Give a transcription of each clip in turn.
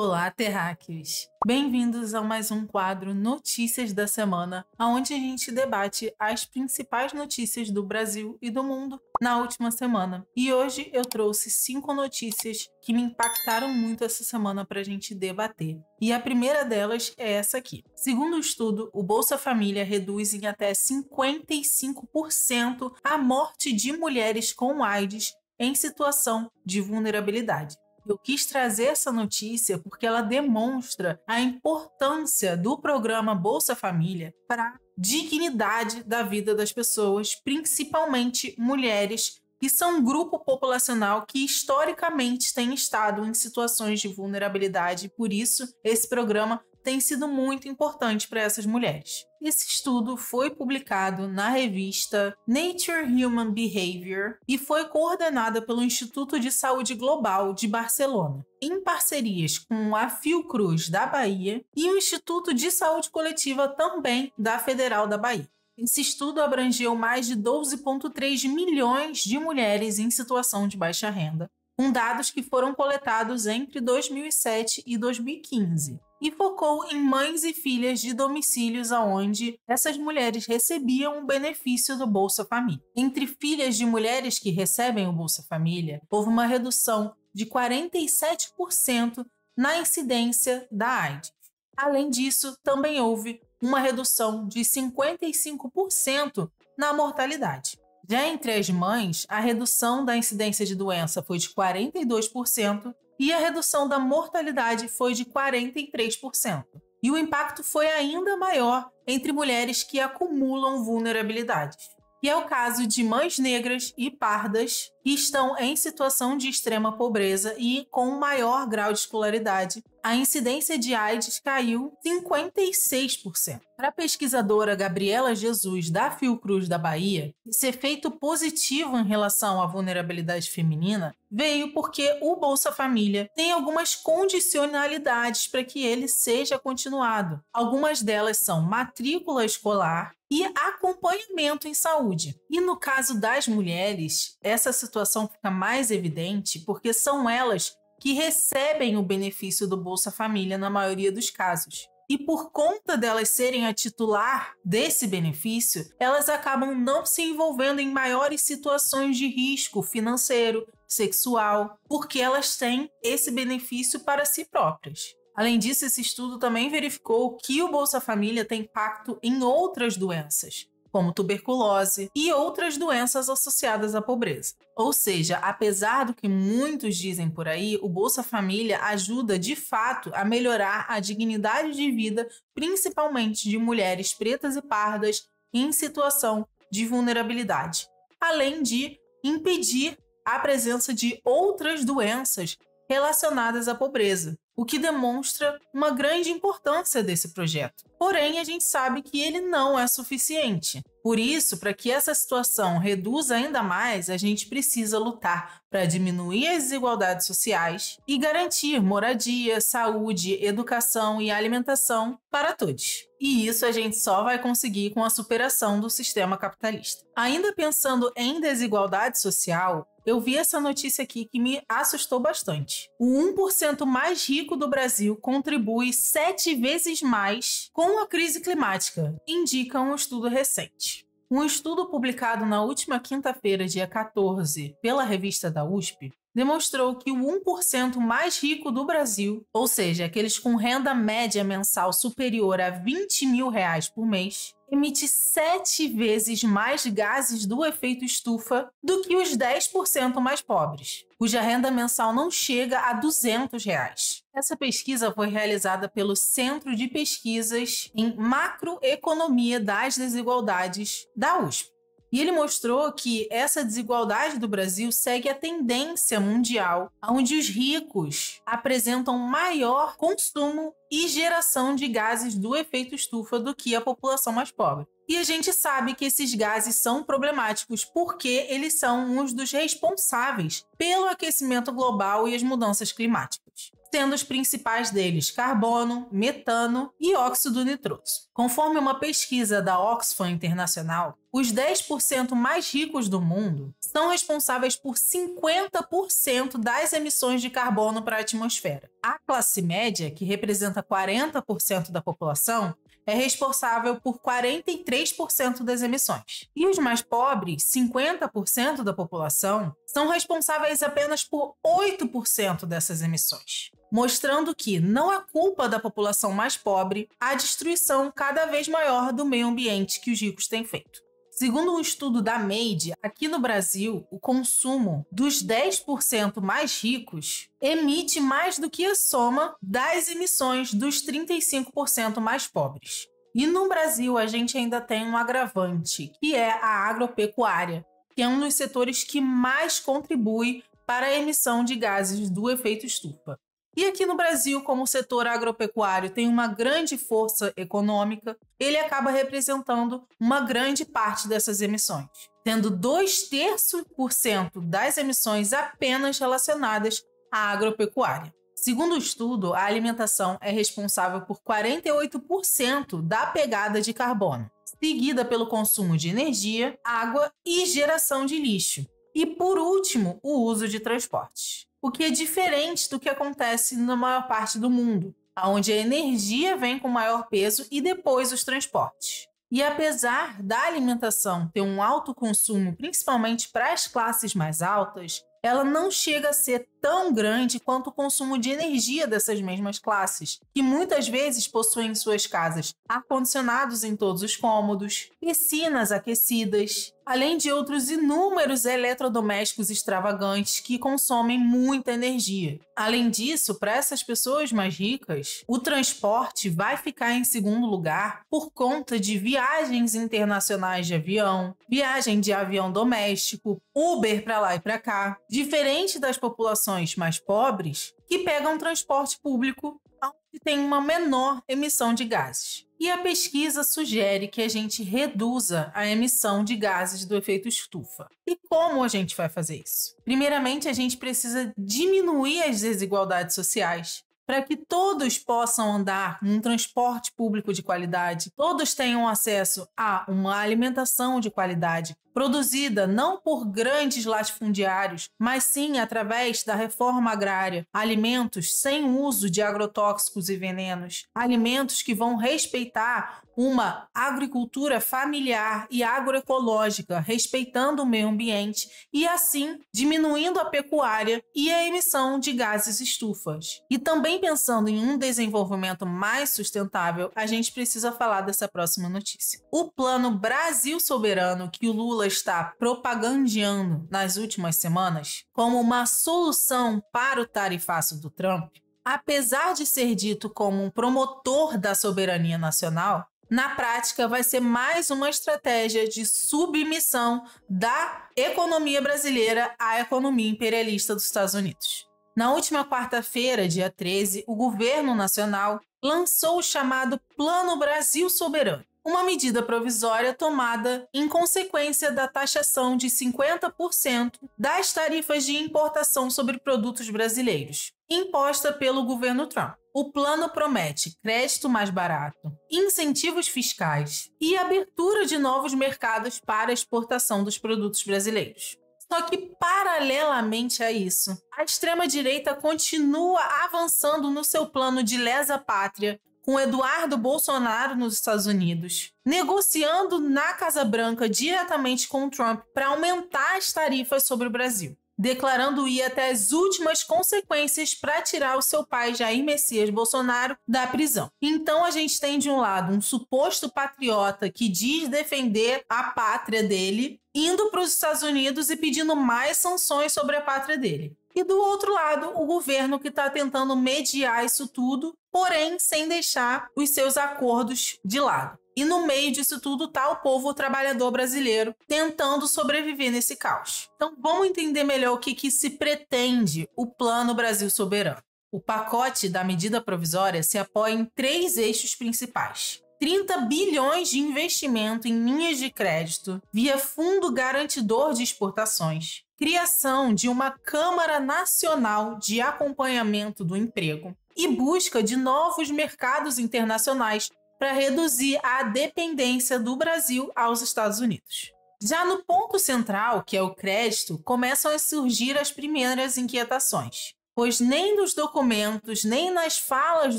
Olá, terráqueos! Bem-vindos a mais um quadro Notícias da Semana, onde a gente debate as principais notícias do Brasil e do mundo na última semana. E hoje eu trouxe 5 notícias que me impactaram muito essa semana para a gente debater. E a primeira delas é essa aqui. Segundo o estudo, o Bolsa Família reduz em até 55% a morte de mulheres com AIDS em situação de vulnerabilidade. Eu quis trazer essa notícia porque ela demonstra a importância do programa Bolsa Família para a dignidade da vida das pessoas, principalmente mulheres, que são um grupo populacional que historicamente tem estado em situações de vulnerabilidade. Por isso, esse programa tem sido muito importante para essas mulheres. Esse estudo foi publicado na revista Nature Human Behavior e foi coordenado pelo Instituto de Saúde Global de Barcelona, em parcerias com a Fiocruz da Bahia e o Instituto de Saúde Coletiva também da Federal da Bahia. Esse estudo abrangeu mais de 12,3 milhões de mulheres em situação de baixa renda, com dados que foram coletados entre 2007 e 2015. E focou em mães e filhas de domicílios onde essas mulheres recebiam o benefício do Bolsa Família. Entre filhas de mulheres que recebem o Bolsa Família, houve uma redução de 47% na incidência da AIDS. Além disso, também houve uma redução de 55% na mortalidade. Já entre as mães, a redução da incidência de doença foi de 42%, e a redução da mortalidade foi de 43%. E o impacto foi ainda maior entre mulheres que acumulam vulnerabilidades. E é o caso de mães negras e pardas que estão em situação de extrema pobreza e com maior grau de escolaridade. A incidência de AIDS caiu 56%. Para a pesquisadora Gabriela Jesus, da Fiocruz da Bahia, esse efeito positivo em relação à vulnerabilidade feminina veio porque o Bolsa Família tem algumas condicionalidades para que ele seja continuado. Algumas delas são matrícula escolar e acompanhamento em saúde. E no caso das mulheres, essa situação fica mais evidente porque são elas que recebem o benefício do Bolsa Família na maioria dos casos. E por conta delas serem a titular desse benefício, elas acabam não se envolvendo em maiores situações de risco financeiro, sexual, porque elas têm esse benefício para si próprias. Além disso, esse estudo também verificou que o Bolsa Família tem impacto em outras doenças, como tuberculose e outras doenças associadas à pobreza. Ou seja, apesar do que muitos dizem por aí, o Bolsa Família ajuda de fato a melhorar a dignidade de vida, principalmente de mulheres pretas e pardas em situação de vulnerabilidade, além de impedir a presença de outras doenças relacionadas à pobreza, o que demonstra uma grande importância desse projeto. Porém, a gente sabe que ele não é suficiente. Por isso, para que essa situação reduza ainda mais, a gente precisa lutar para diminuir as desigualdades sociais e garantir moradia, saúde, educação e alimentação para todos. E isso a gente só vai conseguir com a superação do sistema capitalista. Ainda pensando em desigualdade social, eu vi essa notícia aqui que me assustou bastante. O 1% mais rico do Brasil contribui 7 vezes mais com a crise climática, indica um estudo recente. Um estudo publicado na última quinta-feira, dia 14, pela revista da USP, demonstrou que o 1% mais rico do Brasil, ou seja, aqueles com renda média mensal superior a R$20 mil por mês, emite 7 vezes mais gases do efeito estufa do que os 10% mais pobres, cuja renda mensal não chega a R$200. Essa pesquisa foi realizada pelo Centro de Pesquisas em Macroeconomia das Desigualdades da USP. E ele mostrou que essa desigualdade do Brasil segue a tendência mundial, onde os ricos apresentam maior consumo e geração de gases do efeito estufa do que a população mais pobre. E a gente sabe que esses gases são problemáticos porque eles são uns dos responsáveis pelo aquecimento global e as mudanças climáticas. sendo os principais deles carbono, metano e óxido nitroso. Conforme uma pesquisa da Oxfam Internacional, os 10% mais ricos do mundo são responsáveis por 50% das emissões de carbono para a atmosfera. A classe média, que representa 40% da população, é responsável por 43% das emissões. E os mais pobres, 50% da população, são responsáveis apenas por 8% dessas emissões, mostrando que não é culpa da população mais pobre a destruição cada vez maior do meio ambiente que os ricos têm feito. Segundo um estudo da Made, aqui no Brasil, o consumo dos 10% mais ricos emite mais do que a soma das emissões dos 35% mais pobres. E no Brasil, a gente ainda tem um agravante, que é a agropecuária, que é um dos setores que mais contribui para a emissão de gases do efeito estufa. E aqui no Brasil, como o setor agropecuário tem uma grande força econômica, ele acaba representando uma grande parte dessas emissões, tendo 2/3% das emissões apenas relacionadas à agropecuária. Segundo o estudo, a alimentação é responsável por 48% da pegada de carbono, seguida pelo consumo de energia, água e geração de lixo. E, por último, o uso de transportes. O que é diferente do que acontece na maior parte do mundo, onde a energia vem com maior peso e depois os transportes. E apesar da alimentação ter um alto consumo, principalmente para as classes mais altas, ela não chega a ser tão grande quanto o consumo de energia dessas mesmas classes, que muitas vezes possuem em suas casas ar-condicionados em todos os cômodos, piscinas aquecidas, além de outros inúmeros eletrodomésticos extravagantes que consomem muita energia. Além disso, para essas pessoas mais ricas, o transporte vai ficar em segundo lugar por conta de viagens internacionais de avião, viagem de avião doméstico, Uber para lá e para cá, diferente das populações mais pobres que pegam transporte público onde tem uma menor emissão de gases. E a pesquisa sugere que a gente reduza a emissão de gases do efeito estufa. E como a gente vai fazer isso? Primeiramente, a gente precisa diminuir as desigualdades sociais, para que todos possam andar num transporte público de qualidade, todos tenham acesso a uma alimentação de qualidade, produzida não por grandes latifundiários, mas sim através da reforma agrária, alimentos sem uso de agrotóxicos e venenos, alimentos que vão respeitar uma agricultura familiar e agroecológica, respeitando o meio ambiente e assim diminuindo a pecuária e a emissão de gases estufas. E também pensando em um desenvolvimento mais sustentável, a gente precisa falar dessa próxima notícia. O Plano Brasil Soberano, que o Lula está propagandeando nas últimas semanas como uma solução para o tarifaço do Trump, apesar de ser dito como um promotor da soberania nacional, na prática vai ser mais uma estratégia de submissão da economia brasileira à economia imperialista dos Estados Unidos. Na última quarta-feira, dia 13, o governo nacional lançou o chamado Plano Brasil Soberano, uma medida provisória tomada em consequência da taxação de 50% das tarifas de importação sobre produtos brasileiros, imposta pelo governo Trump. O plano promete crédito mais barato, incentivos fiscais e abertura de novos mercados para a exportação dos produtos brasileiros. Só que, paralelamente a isso, a extrema-direita continua avançando no seu plano de lesa-pátria com Eduardo Bolsonaro nos Estados Unidos, negociando na Casa Branca diretamente com Trump para aumentar as tarifas sobre o Brasil, declarando ir até as últimas consequências para tirar o seu pai Jair Messias Bolsonaro da prisão. Então a gente tem de um lado um suposto patriota que diz defender a pátria dele, indo para os Estados Unidos e pedindo mais sanções sobre a pátria dele. E do outro lado, o governo que está tentando mediar isso tudo, porém sem deixar os seus acordos de lado. E no meio disso tudo está o povo trabalhador brasileiro tentando sobreviver nesse caos. Então vamos entender melhor o que se pretende o Plano Brasil Soberano. O pacote da medida provisória se apoia em 3 eixos principais. 30 bilhões de investimento em linhas de crédito via Fundo Garantidor de Exportações, criação de uma Câmara Nacional de Acompanhamento do Emprego e busca de novos mercados internacionais para reduzir a dependência do Brasil aos Estados Unidos. Já no ponto central, que é o crédito, começam a surgir as primeiras inquietações, pois nem nos documentos, nem nas falas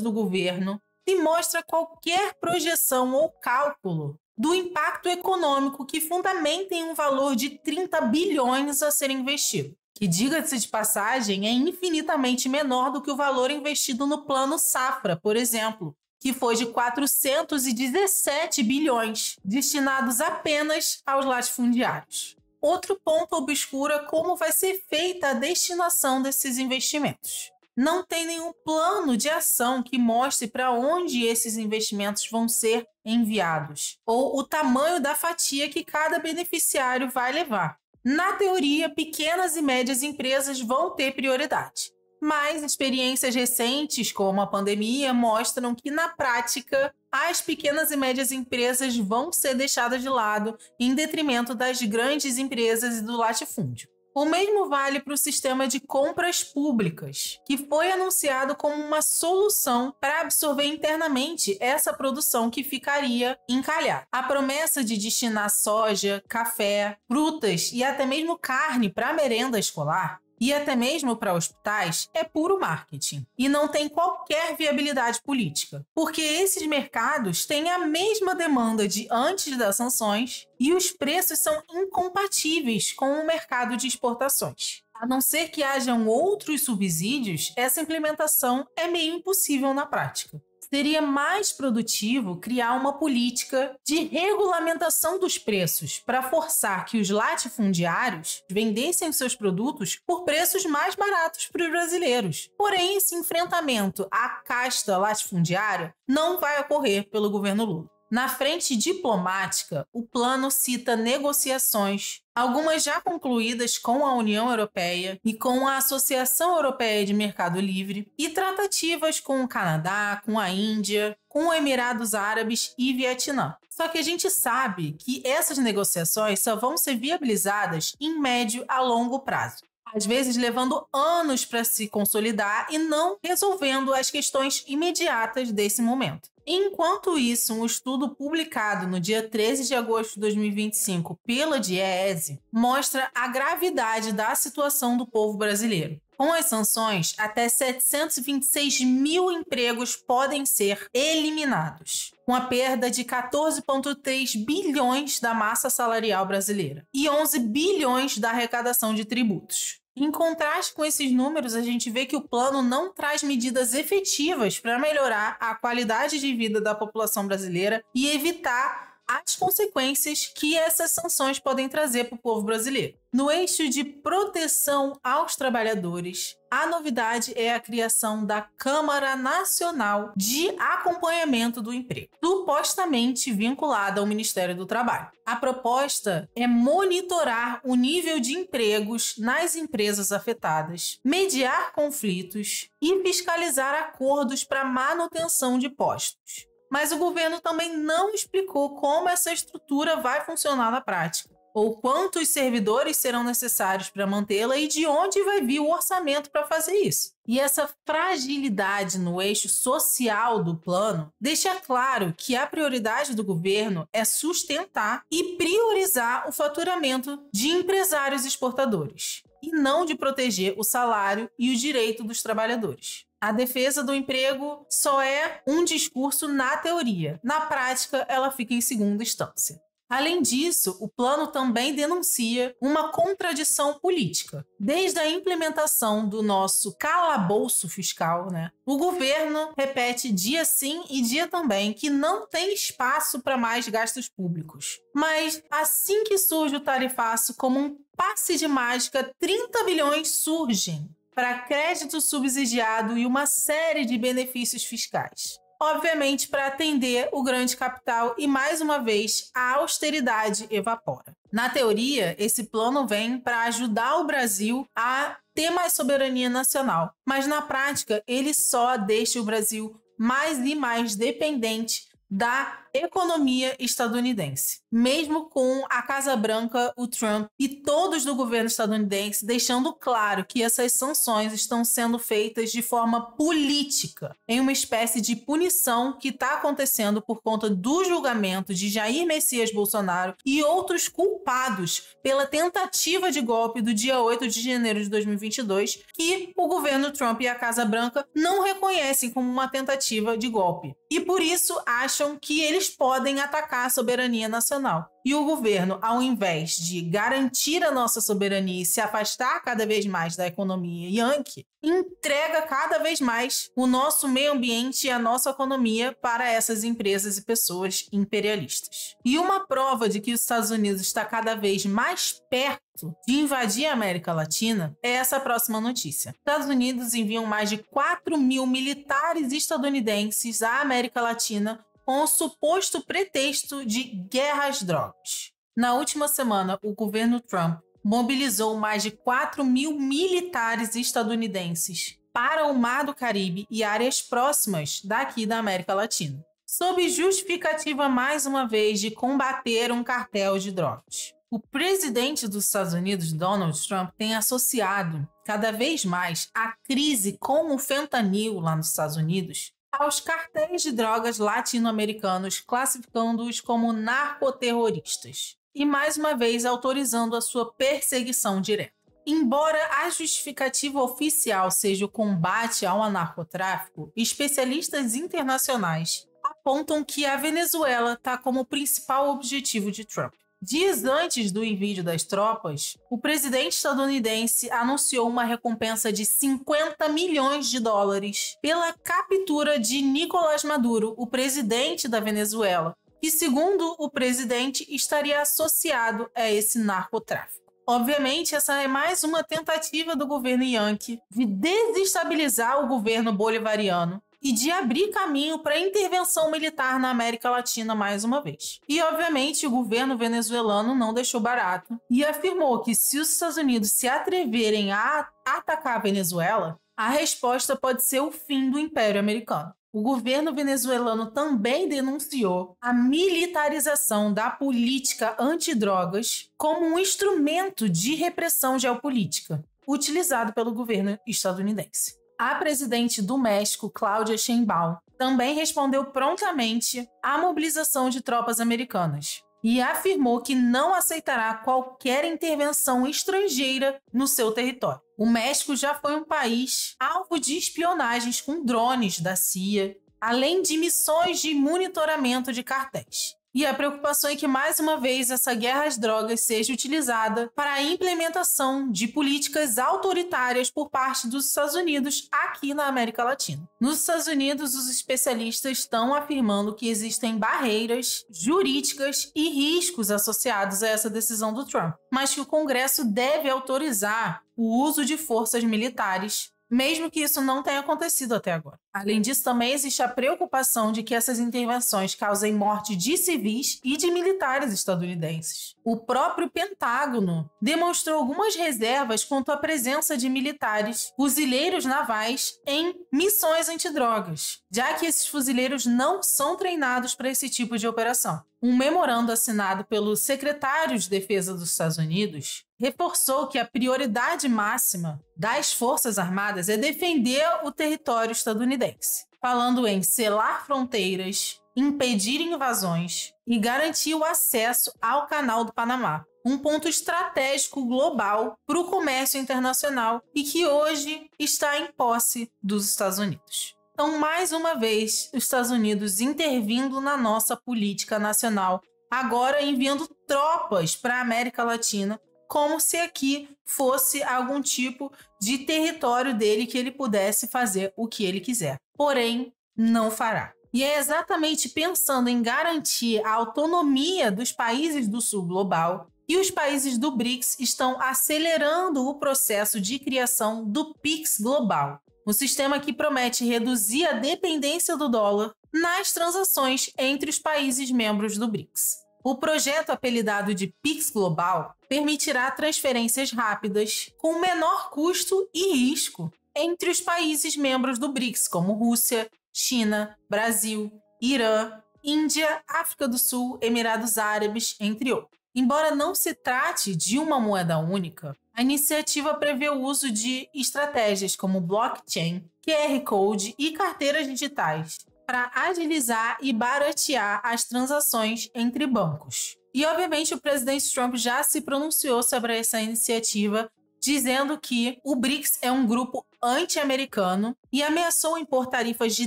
do governo se mostra qualquer projeção ou cálculo do impacto econômico que fundamentem um valor de 30 bilhões a ser investido, que, diga-se de passagem, é infinitamente menor do que o valor investido no Plano Safra, por exemplo, que foi de 417 bilhões, destinados apenas aos latifundiários. Outro ponto obscuro é como vai ser feita a destinação desses investimentos. Não tem nenhum plano de ação que mostre para onde esses investimentos vão ser enviados, ou o tamanho da fatia que cada beneficiário vai levar. Na teoria, pequenas e médias empresas vão ter prioridade, mas experiências recentes, como a pandemia, mostram que, na prática, as pequenas e médias empresas vão ser deixadas de lado em detrimento das grandes empresas e do latifúndio. O mesmo vale para o sistema de compras públicas, que foi anunciado como uma solução para absorver internamente essa produção que ficaria encalhada. A promessa de destinar soja, café, frutas e até mesmo carne para a merenda escolar e até mesmo para hospitais é puro marketing e não tem qualquer viabilidade política, porque esses mercados têm a mesma demanda de antes das sanções e os preços são incompatíveis com o mercado de exportações. A não ser que hajam outros subsídios, essa implementação é meio impossível na prática. Seria mais produtivo criar uma política de regulamentação dos preços para forçar que os latifundiários vendessem seus produtos por preços mais baratos para os brasileiros. Porém, esse enfrentamento à casta latifundiária não vai ocorrer pelo governo Lula. Na frente diplomática, o plano cita negociações, algumas já concluídas com a União Europeia e com a Associação Europeia de Mercado Livre, e tratativas com o Canadá, com a Índia, com os Emirados Árabes e Vietnã. Só que a gente sabe que essas negociações só vão ser viabilizadas em médio a longo prazo, às vezes levando anos para se consolidar e não resolvendo as questões imediatas desse momento. Enquanto isso, um estudo publicado no dia 13 de agosto de 2025 pela DIEESE mostra a gravidade da situação do povo brasileiro. Com as sanções, até 726 mil empregos podem ser eliminados, com a perda de 14,3 bilhões da massa salarial brasileira e 11 bilhões da arrecadação de tributos. Em contraste com esses números, a gente vê que o plano não traz medidas efetivas para melhorar a qualidade de vida da população brasileira e evitar as consequências que essas sanções podem trazer para o povo brasileiro. No eixo de proteção aos trabalhadores, a novidade é a criação da Câmara Nacional de Acompanhamento do Emprego, supostamente vinculada ao Ministério do Trabalho. A proposta é monitorar o nível de empregos nas empresas afetadas, mediar conflitos e fiscalizar acordos para manutenção de postos. Mas o governo também não explicou como essa estrutura vai funcionar na prática, ou quantos servidores serão necessários para mantê-la e de onde vai vir o orçamento para fazer isso. E essa fragilidade no eixo social do plano deixa claro que a prioridade do governo é sustentar e priorizar o faturamento de empresários exportadores, e não de proteger o salário e o direito dos trabalhadores. A defesa do emprego só é um discurso na teoria. Na prática, ela fica em segunda instância. Além disso, o plano também denuncia uma contradição política. Desde a implementação do nosso calabouço fiscal, o governo repete dia sim e dia também que não tem espaço para mais gastos públicos. Mas assim que surge o tarifaço como um passe de mágica, 30 bilhões surgem para crédito subsidiado e uma série de benefícios fiscais. Obviamente, para atender o grande capital e, mais uma vez, a austeridade evapora. Na teoria, esse plano vem para ajudar o Brasil a ter mais soberania nacional, mas na prática, ele só deixa o Brasil mais e mais dependente da economia estadunidense. Mesmo com a Casa Branca, o Trump e todos do governo estadunidense deixando claro que essas sanções estão sendo feitas de forma política, em uma espécie de punição que está acontecendo por conta do julgamento de Jair Messias Bolsonaro e outros culpados pela tentativa de golpe do dia 8 de janeiro de 2022, que o governo Trump e a Casa Branca não reconhecem como uma tentativa de golpe. E por isso acham que eles podem atacar a soberania nacional. E o governo, ao invés de garantir a nossa soberania e se afastar cada vez mais da economia yankee, entrega cada vez mais o nosso meio ambiente e a nossa economia para essas empresas e pessoas imperialistas. E uma prova de que os Estados Unidos está cada vez mais perto de invadir a América Latina é essa próxima notícia. Os Estados Unidos enviam mais de 4.000 militares estadunidenses à América Latina com o suposto pretexto de guerra às drogas. Na última semana, o governo Trump mobilizou mais de 4.000 militares estadunidenses para o Mar do Caribe e áreas próximas daqui da América Latina, sob justificativa, mais uma vez, de combater um cartel de drogas. O presidente dos Estados Unidos, Donald Trump, tem associado cada vez mais a crise com o fentanil lá nos Estados Unidos aos cartéis de drogas latino-americanos, classificando-os como narcoterroristas e, mais uma vez, autorizando a sua perseguição direta. Embora a justificativa oficial seja o combate ao narcotráfico, especialistas internacionais apontam que a Venezuela está como principal objetivo de Trump. Dias antes do envio das tropas, o presidente estadunidense anunciou uma recompensa de 50 milhões de dólares pela captura de Nicolás Maduro, o presidente da Venezuela, que, segundo o presidente, estaria associado a esse narcotráfico. Obviamente, essa é mais uma tentativa do governo yankee de desestabilizar o governo bolivariano e de abrir caminho para a intervenção militar na América Latina mais uma vez. E, obviamente, o governo venezuelano não deixou barato e afirmou que se os Estados Unidos se atreverem a atacar a Venezuela, a resposta pode ser o fim do Império Americano. O governo venezuelano também denunciou a militarização da política antidrogas como um instrumento de repressão geopolítica, utilizado pelo governo estadunidense. A presidente do México, Claudia Sheinbaum, também respondeu prontamente à mobilização de tropas americanas e afirmou que não aceitará qualquer intervenção estrangeira no seu território. O México já foi um país alvo de espionagens com drones da CIA, além de missões de monitoramento de cartéis. E a preocupação é que, mais uma vez, essa guerra às drogas seja utilizada para a implementação de políticas autoritárias por parte dos Estados Unidos aqui na América Latina. Nos Estados Unidos, os especialistas estão afirmando que existem barreiras jurídicas e riscos associados a essa decisão do Trump, mas que o Congresso deve autorizar o uso de forças militares, mesmo que isso não tenha acontecido até agora. Além disso, também existe a preocupação de que essas intervenções causem morte de civis e de militares estadunidenses. O próprio Pentágono demonstrou algumas reservas quanto à presença de militares, fuzileiros navais, em missões antidrogas, já que esses fuzileiros não são treinados para esse tipo de operação. Um memorando assinado pelo secretário de Defesa dos Estados Unidos reforçou que a prioridade máxima das Forças Armadas é defender o território estadunidense, falando em selar fronteiras, impedir invasões e garantir o acesso ao Canal do Panamá, um ponto estratégico global para o comércio internacional e que hoje está em posse dos Estados Unidos. Então, mais uma vez, os Estados Unidos intervindo na nossa política nacional, agora enviando tropas para a América Latina, como se aqui fosse algum tipo de território dele que ele pudesse fazer o que ele quiser. Porém, não fará. E é exatamente pensando em garantir a autonomia dos países do sul global que os países do BRICS estão acelerando o processo de criação do PIX global, um sistema que promete reduzir a dependência do dólar nas transações entre os países membros do BRICS. O projeto, apelidado de PIX Global, permitirá transferências rápidas com menor custo e risco entre os países membros do BRICS, como Rússia, China, Brasil, Irã, Índia, África do Sul, Emirados Árabes, entre outros. Embora não se trate de uma moeda única, a iniciativa prevê o uso de estratégias como blockchain, QR Code e carteiras digitais para agilizar e baratear as transações entre bancos. E, obviamente, o presidente Trump já se pronunciou sobre essa iniciativa, dizendo que o BRICS é um grupo anti-americano e ameaçou impor tarifas de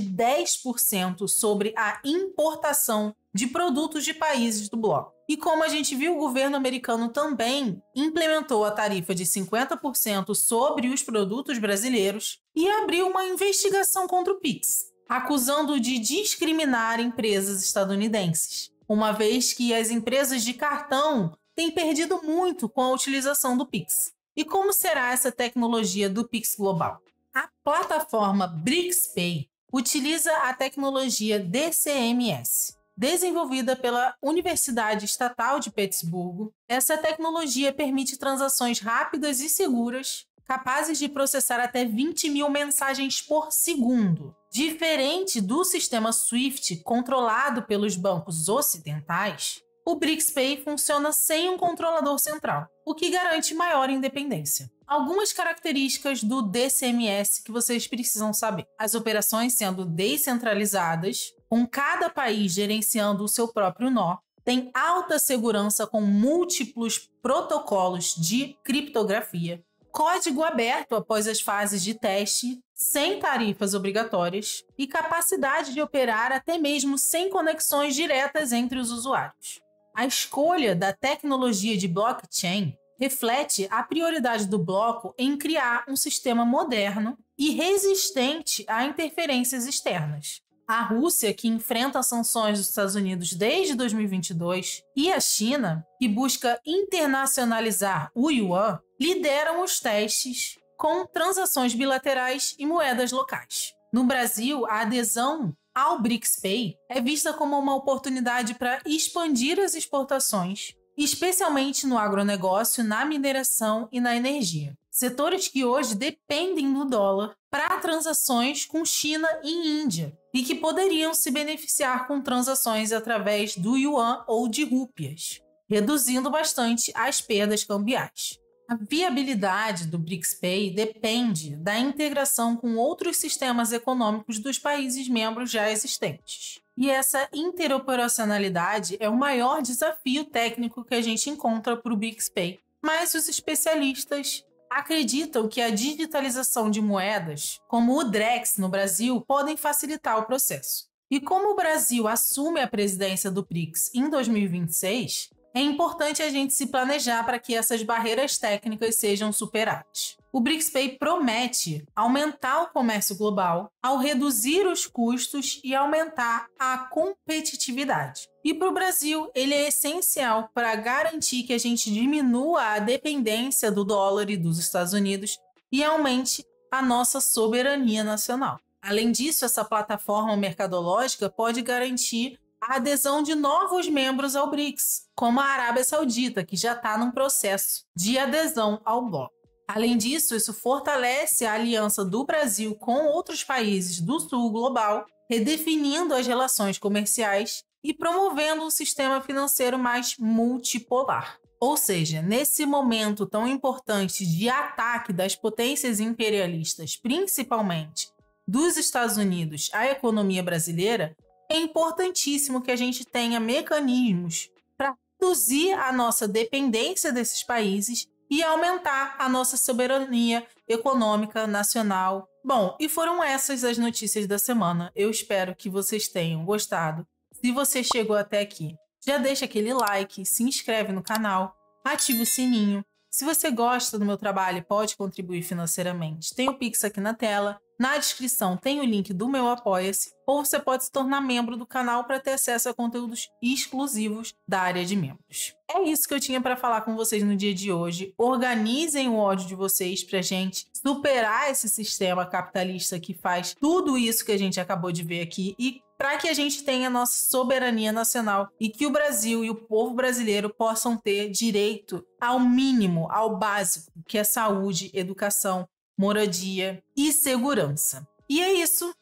10% sobre a importação de produtos de países do bloco. E como a gente viu, o governo americano também implementou a tarifa de 50% sobre os produtos brasileiros e abriu uma investigação contra o PIX, acusando de discriminar empresas estadunidenses, uma vez que as empresas de cartão têm perdido muito com a utilização do PIX. E como será essa tecnologia do PIX global? A plataforma BRICS-Pay utiliza a tecnologia DCMS, desenvolvida pela Universidade Estatal de Petersburgo. Essa tecnologia permite transações rápidas e seguras, capazes de processar até 20 mil mensagens por segundo. Diferente do sistema SWIFT controlado pelos bancos ocidentais, o BRICS-Pay funciona sem um controlador central, o que garante maior independência. Algumas características do DCMS que vocês precisam saber. As operações sendo descentralizadas, com cada país gerenciando o seu próprio nó, tem alta segurança com múltiplos protocolos de criptografia, código aberto após as fases de teste, sem tarifas obrigatórias e capacidade de operar até mesmo sem conexões diretas entre os usuários. A escolha da tecnologia de blockchain reflete a prioridade do bloco em criar um sistema moderno e resistente a interferências externas. A Rússia, que enfrenta sanções dos Estados Unidos desde 2022, e a China, que busca internacionalizar o yuan, lideram os testes com transações bilaterais e moedas locais. No Brasil, a adesão ao BRICS-Pay é vista como uma oportunidade para expandir as exportações, especialmente no agronegócio, na mineração e na energia. Setores que hoje dependem do dólar para transações com China e Índia e que poderiam se beneficiar com transações através do yuan ou de rúpias, reduzindo bastante as perdas cambiais. A viabilidade do BRICS-Pay depende da integração com outros sistemas econômicos dos países membros já existentes. E essa interoperacionalidade é o maior desafio técnico que a gente encontra para o BRICS-Pay. Mas os especialistas acreditam que a digitalização de moedas, como o Drex no Brasil, podem facilitar o processo. E como o Brasil assume a presidência do BRICS em 2026, é importante a gente se planejar para que essas barreiras técnicas sejam superadas. O BRICS-Pay promete aumentar o comércio global ao reduzir os custos e aumentar a competitividade. E para o Brasil, ele é essencial para garantir que a gente diminua a dependência do dólar e dos Estados Unidos e aumente a nossa soberania nacional. Além disso, essa plataforma mercadológica pode garantir a adesão de novos membros ao BRICS, como a Arábia Saudita, que já está num processo de adesão ao bloco. Além disso, isso fortalece a aliança do Brasil com outros países do sul global, redefinindo as relações comerciais e promovendo um sistema financeiro mais multipolar. Ou seja, nesse momento tão importante de ataque das potências imperialistas, principalmente dos Estados Unidos à economia brasileira, é importantíssimo que a gente tenha mecanismos para reduzir a nossa dependência desses países e aumentar a nossa soberania econômica nacional. Bom, e foram essas as notícias da semana. Eu espero que vocês tenham gostado. Se você chegou até aqui, já deixa aquele like, se inscreve no canal, ativa o sininho. Se você gosta do meu trabalho e pode contribuir financeiramente, tem o Pix aqui na tela. Na descrição tem o link do meu Apoia-se, ou você pode se tornar membro do canal para ter acesso a conteúdos exclusivos da área de membros. É isso que eu tinha para falar com vocês no dia de hoje. Organizem o ódio de vocês para a gente superar esse sistema capitalista que faz tudo isso que a gente acabou de ver aqui e para que a gente tenha nossa soberania nacional e que o Brasil e o povo brasileiro possam ter direito ao mínimo, ao básico, que é saúde, educação, moradia e segurança. E é isso.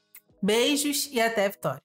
Beijos e até a vitória.